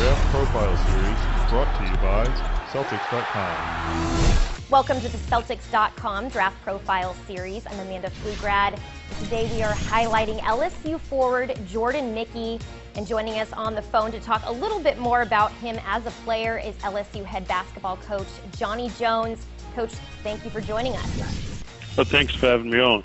Draft Profile Series brought to you by Celtics.com. Welcome to the Celtics.com Draft Profile Series. I'm Amanda Pflugrad. Today we are highlighting LSU forward Jordan Mickey. And joining us on the phone to talk a little bit more about him as a player is LSU head basketball coach Johnny Jones. Coach, thank you for joining us. Well, thanks for having me on.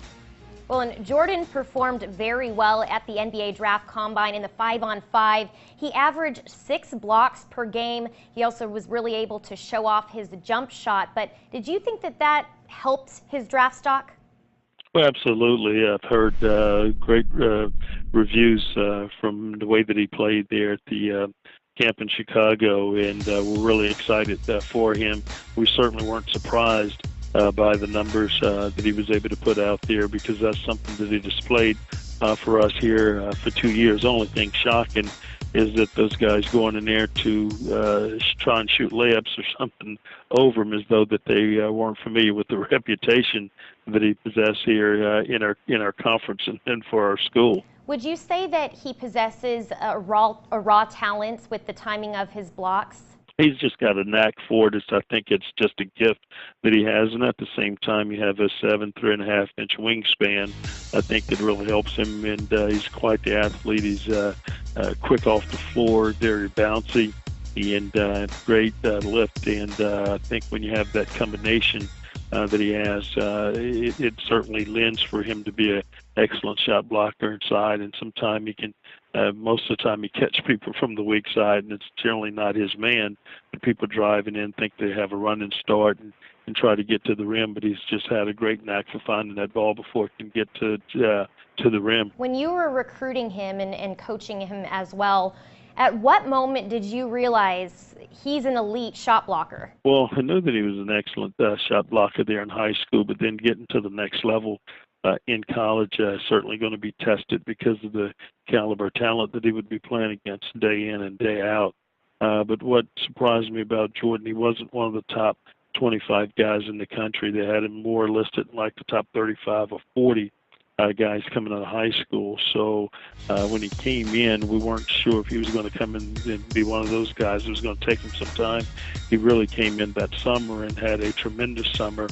Well, and Jordan performed very well at the NBA Draft Combine in the 5-on-5. He averaged 6 blocks per game. He also was really able to show off his jump shot. But did you think that helped his draft stock? Well, absolutely. I've heard great reviews from the way that he played there at the camp in Chicago, and we're really excited for him. We certainly weren't surprised by the numbers that he was able to put out there, because that's something that he displayed for us here for 2 years. The only thing shocking is that those guys going in there to try and shoot layups or something over him, as though that they weren't familiar with the reputation that he possessed here in our conference and for our school. Would you say that he possesses a raw talent with the timing of his blocks? He's just got a knack for it. I think it's just a gift that he has, and at the same time, you have a 3.5-inch wingspan. I think that really helps him, and he's quite the athlete. He's quick off the floor, very bouncy, and great lift. And I think when you have that combination that he has, it certainly lends for him to be an excellent shot blocker inside, and sometimes he can. Most of the time he catch people from the weak side, and it's generally not his man. But people driving in think they have a running start and try to get to the rim, but he's just had a great knack for finding that ball before it can get to the rim. When you were recruiting him and coaching him as well, at what moment did you realize he's an elite shot blocker? Well, I knew that he was an excellent shot blocker there in high school, but then getting to the next level in college, certainly going to be tested because of the caliber talent that he would be playing against day in and day out. But what surprised me about Jordan, he wasn't one of the top 25 guys in the country. They had him more listed in like the top 35 or 40 guys coming out of high school. So when he came in, we weren't sure if he was going to come in and be one of those guys. It was going to take him some time. He really came in that summer and had a tremendous summer,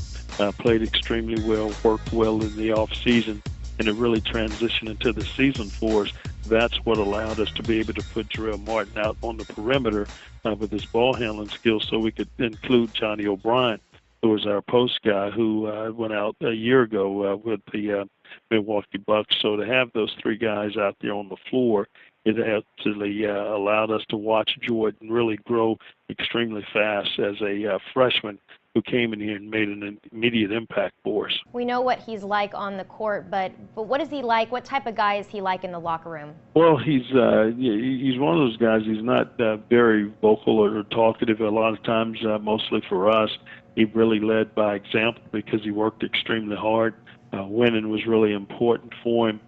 played extremely well, worked well in the off season, and it really transitioned into the season for us. That's what allowed us to be able to put Jarrell Martin out on the perimeter with his ball handling skills, so we could include Johnny O'Brien, who was our post guy, who went out a year ago with the Milwaukee Bucks. So to have those 3 guys out there on the floor, it actually allowed us to watch Jordan really grow extremely fast as a freshman who came in here and made an immediate impact for us. We know what he's like on the court, but what is he like? What type of guy is he like in the locker room? Well, he's one of those guys. He's not very vocal or talkative a lot of times, mostly for us. He really led by example because he worked extremely hard. Winning was really important for him.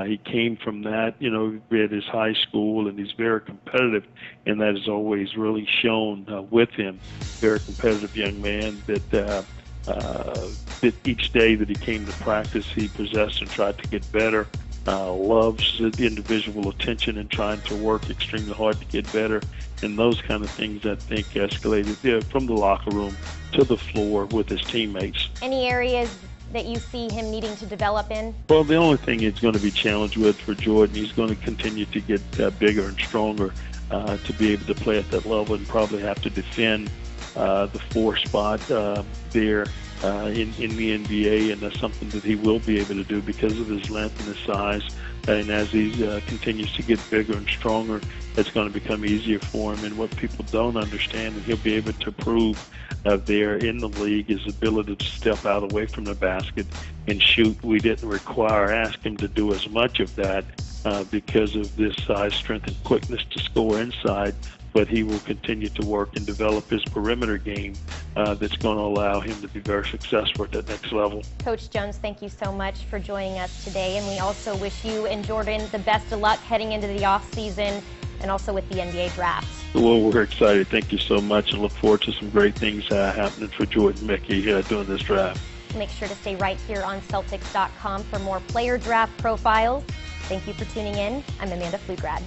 He came from that, at his high school, and he's very competitive, and that has always really shown with him. Very competitive young man that each day that he came to practice, he possessed and tried to get better. Loves the individual attention and trying to work extremely hard to get better. And those kind of things, I think, escalated from the locker room to the floor with his teammates. Any areas that you see him needing to develop in? Well, the only thing he's going to be challenged with for Jordan, he's going to continue to get bigger and stronger to be able to play at that level, and probably have to defend the 4 spot there in the NBA, and that's something that he will be able to do because of his length and his size. And as he continues to get bigger and stronger, it's going to become easier for him. And what people don't understand, and he'll be able to prove there in the league, his ability to step out away from the basket and shoot. We didn't ask him to do as much of that because of this size, strength, and quickness to score inside. But he will continue to work and develop his perimeter game that's going to allow him to be very successful at that next level. Coach Jones, thank you so much for joining us today, and we also wish you and Jordan the best of luck heading into the off season and also with the NBA draft. Well, we're excited. Thank you so much, and look forward to some great things happening for Jordan Mickey during this draft. Make sure to stay right here on Celtics.com for more player draft profiles. Thank you for tuning in. I'm Amanda Pflugrad.